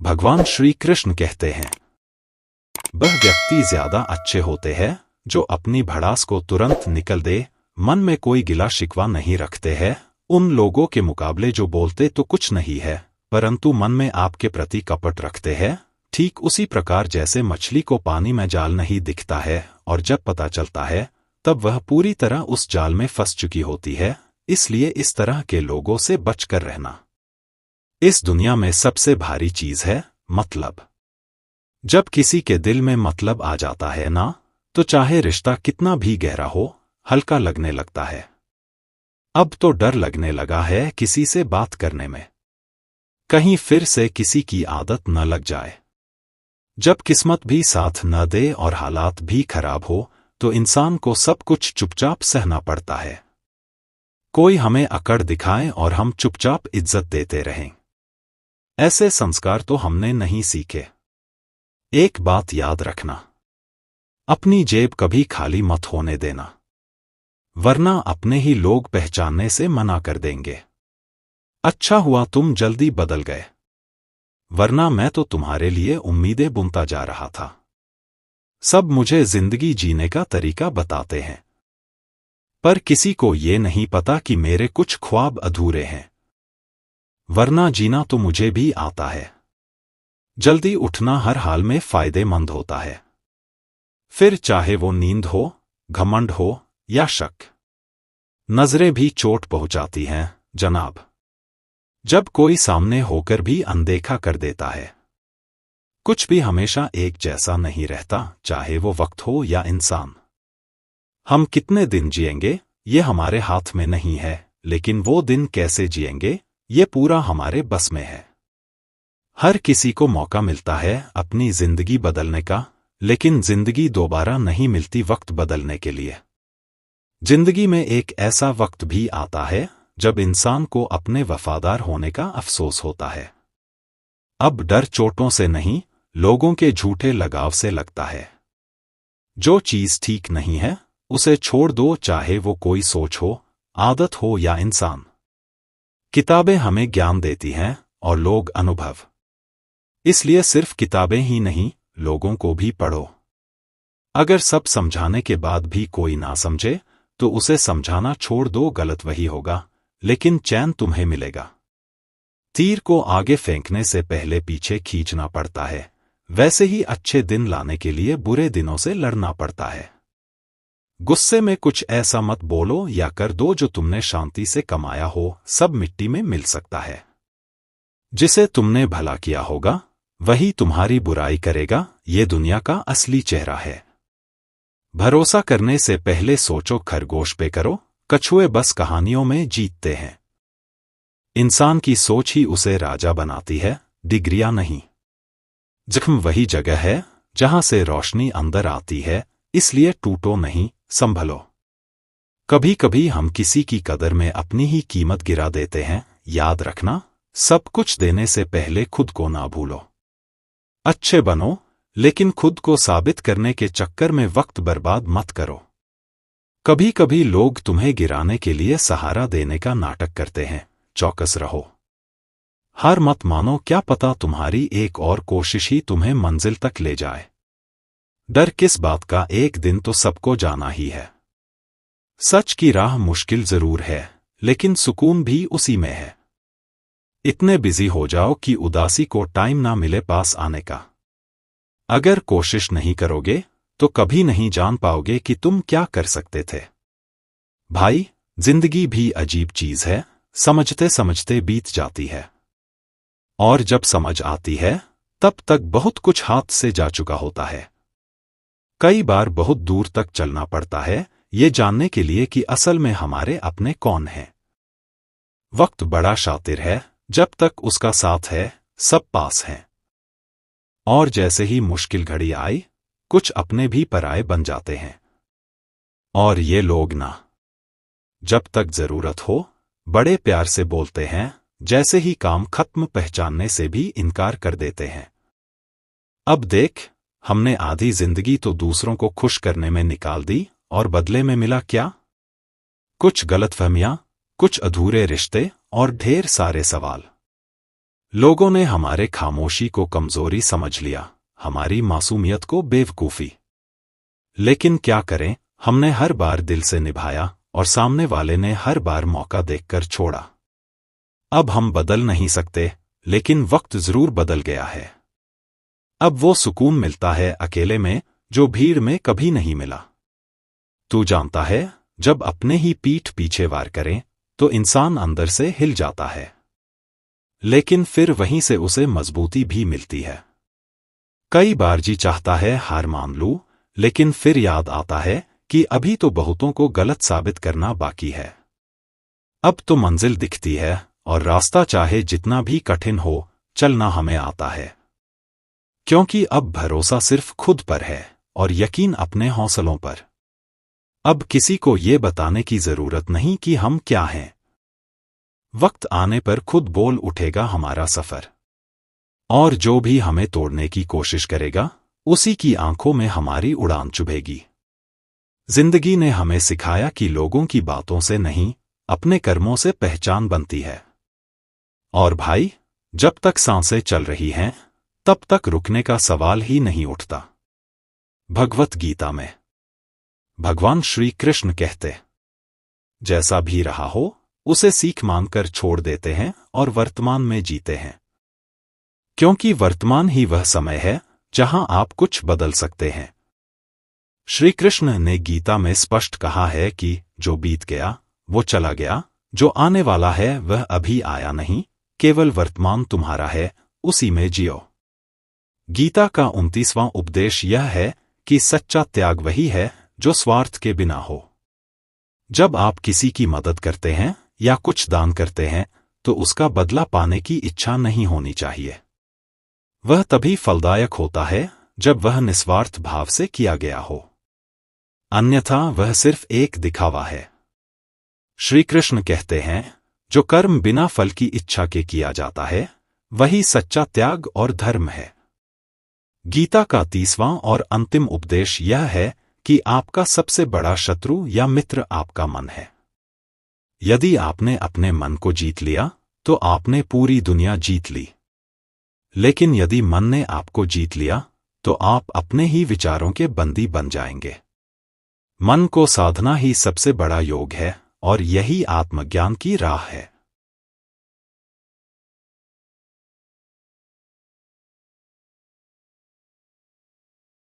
भगवान श्री कृष्ण कहते हैं, वह व्यक्ति ज्यादा अच्छे होते हैं जो अपनी भड़ास को तुरंत निकल दे, मन में कोई गिला शिकवा नहीं रखते हैं, उन लोगों के मुकाबले जो बोलते तो कुछ नहीं है परंतु मन में आपके प्रति कपट रखते हैं। ठीक उसी प्रकार जैसे मछली को पानी में जाल नहीं दिखता है और जब पता चलता है तब वह पूरी तरह उस जाल में फंस चुकी होती है। इसलिए इस तरह के लोगों से बचकर रहना। इस दुनिया में सबसे भारी चीज है मतलब। जब किसी के दिल में मतलब आ जाता है ना, तो चाहे रिश्ता कितना भी गहरा हो, हल्का लगने लगता है। अब तो डर लगने लगा है किसी से बात करने में, कहीं फिर से किसी की आदत न लग जाए। जब किस्मत भी साथ न दे और हालात भी खराब हो तो इंसान को सब कुछ चुपचाप सहना पड़ता है। कोई हमें अकड़ दिखाए और हम चुपचाप इज्जत देते रहें, ऐसे संस्कार तो हमने नहीं सीखे। एक बात याद रखना, अपनी जेब कभी खाली मत होने देना, वरना अपने ही लोग पहचानने से मना कर देंगे। अच्छा हुआ तुम जल्दी बदल गए, वरना मैं तो तुम्हारे लिए उम्मीदें बुनता जा रहा था। सब मुझे जिंदगी जीने का तरीका बताते हैं, पर किसी को ये नहीं पता कि मेरे कुछ ख्वाब अधूरे हैं, वरना जीना तो मुझे भी आता है। जल्दी उठना हर हाल में फायदेमंद होता है, फिर चाहे वो नींद हो, घमंड हो या शक। नजरें भी चोट पहुंचाती हैं जनाब, जब कोई सामने होकर भी अनदेखा कर देता है। कुछ भी हमेशा एक जैसा नहीं रहता, चाहे वो वक्त हो या इंसान। हम कितने दिन जिएंगे ये हमारे हाथ में नहीं है, लेकिन वो दिन कैसे जिएंगे ये पूरा हमारे बस में है। हर किसी को मौका मिलता है अपनी जिंदगी बदलने का, लेकिन जिंदगी दोबारा नहीं मिलती वक्त बदलने के लिए। जिंदगी में एक ऐसा वक्त भी आता है जब इंसान को अपने वफादार होने का अफसोस होता है। अब डर चोटों से नहीं, लोगों के झूठे लगाव से लगता है। जो चीज ठीक नहीं है उसे छोड़ दो, चाहे वो कोई सोच हो, आदत हो या इंसान। किताबें हमें ज्ञान देती हैं और लोग अनुभव, इसलिए सिर्फ किताबें ही नहीं, लोगों को भी पढ़ो। अगर सब समझाने के बाद भी कोई ना समझे तो उसे समझाना छोड़ दो, गलत वही होगा लेकिन चैन तुम्हें मिलेगा। तीर को आगे फेंकने से पहले पीछे खींचना पड़ता है, वैसे ही अच्छे दिन लाने के लिए बुरे दिनों से लड़ना पड़ता है। गुस्से में कुछ ऐसा मत बोलो या कर दो जो तुमने शांति से कमाया हो, सब मिट्टी में मिल सकता है। जिसे तुमने भला किया होगा वही तुम्हारी बुराई करेगा, ये दुनिया का असली चेहरा है। भरोसा करने से पहले सोचो, खरगोश पे करो, कछुए बस कहानियों में जीतते हैं। इंसान की सोच ही उसे राजा बनाती है, डिग्रियां नहीं। जख्म वही जगह है जहां से रोशनी अंदर आती है, इसलिए टूटो नहीं, संभलो। कभी कभी हम किसी की कदर में अपनी ही कीमत गिरा देते हैं, याद रखना, सब कुछ देने से पहले खुद को ना भूलो। अच्छे बनो, लेकिन खुद को साबित करने के चक्कर में वक्त बर्बाद मत करो। कभी कभी लोग तुम्हें गिराने के लिए सहारा देने का नाटक करते हैं, चौकस रहो। हार मत मानो, क्या पता तुम्हारी एक और कोशिश ही तुम्हें मंजिल तक ले जाए। डर किस बात का, एक दिन तो सबको जाना ही है। सच की राह मुश्किल जरूर है, लेकिन सुकून भी उसी में है। इतने बिजी हो जाओ कि उदासी को टाइम ना मिले पास आने का। अगर कोशिश नहीं करोगे तो कभी नहीं जान पाओगे कि तुम क्या कर सकते थे। भाई, जिंदगी भी अजीब चीज है, समझते समझते बीत जाती है, और जब समझ आती है तब तक बहुत कुछ हाथ से जा चुका होता है। कई बार बहुत दूर तक चलना पड़ता है ये जानने के लिए कि असल में हमारे अपने कौन हैं। वक्त बड़ा शातिर है, जब तक उसका साथ है सब पास हैं, और जैसे ही मुश्किल घड़ी आई कुछ अपने भी पराये बन जाते हैं। और ये लोग ना, जब तक जरूरत हो बड़े प्यार से बोलते हैं, जैसे ही काम खत्म पहचानने से भी इनकार कर देते हैं। अब देख, हमने आधी जिंदगी तो दूसरों को खुश करने में निकाल दी, और बदले में मिला क्या? कुछ गलतफहमियां, कुछ अधूरे रिश्ते और ढेर सारे सवाल। लोगों ने हमारे खामोशी को कमजोरी समझ लिया, हमारी मासूमियत को बेवकूफी। लेकिन क्या करें, हमने हर बार दिल से निभाया और सामने वाले ने हर बार मौका देखकर छोड़ा। अब हम बदल नहीं सकते, लेकिन वक्त जरूर बदल गया है। अब वो सुकून मिलता है अकेले में जो भीड़ में कभी नहीं मिला। तू जानता है, जब अपने ही पीठ पीछे वार करें तो इंसान अंदर से हिल जाता है, लेकिन फिर वहीं से उसे मजबूती भी मिलती है। कई बार जी चाहता है हार मान लूं, लेकिन फिर याद आता है कि अभी तो बहुतों को गलत साबित करना बाकी है। अब तो मंजिल दिखती है और रास्ता चाहे जितना भी कठिन हो, चलना हमें आता है। क्योंकि अब भरोसा सिर्फ खुद पर है और यकीन अपने हौसलों पर। अब किसी को ये बताने की जरूरत नहीं कि हम क्या हैं। वक्त आने पर खुद बोल उठेगा हमारा सफर। और जो भी हमें तोड़ने की कोशिश करेगा, उसी की आंखों में हमारी उड़ान चुभेगी। जिंदगी ने हमें सिखाया कि लोगों की बातों से नहीं, अपने कर्मों से पहचान बनती है। और भाई, जब तक सांसें चल रही हैं, तब तक रुकने का सवाल ही नहीं उठता। भगवत गीता में भगवान श्री कृष्ण कहते, जैसा भी रहा हो उसे सीख मानकर छोड़ देते हैं और वर्तमान में जीते हैं। क्योंकि वर्तमान ही वह समय है जहां आप कुछ बदल सकते हैं। श्री कृष्ण ने गीता में स्पष्ट कहा है कि जो बीत गया वो चला गया, जो आने वाला है वह अभी आया नहीं, केवल वर्तमान तुम्हारा है, उसी में जियो। गीता का 29वां उपदेश यह है कि सच्चा त्याग वही है जो स्वार्थ के बिना हो। जब आप किसी की मदद करते हैं या कुछ दान करते हैं, तो उसका बदला पाने की इच्छा नहीं होनी चाहिए। वह तभी फलदायक होता है जब वह निस्वार्थ भाव से किया गया हो। अन्यथा वह सिर्फ एक दिखावा है। श्री कृष्ण कहते हैं, जो कर्म बिना फल की इच्छा के किया जाता है, वही सच्चा त्याग और धर्म है। गीता का 30वां और अंतिम उपदेश यह है कि आपका सबसे बड़ा शत्रु या मित्र आपका मन है। यदि आपने अपने मन को जीत लिया, तो आपने पूरी दुनिया जीत ली। लेकिन यदि मन ने आपको जीत लिया, तो आप अपने ही विचारों के बंदी बन जाएंगे। मन को साधना ही सबसे बड़ा योग है और यही आत्मज्ञान की राह है।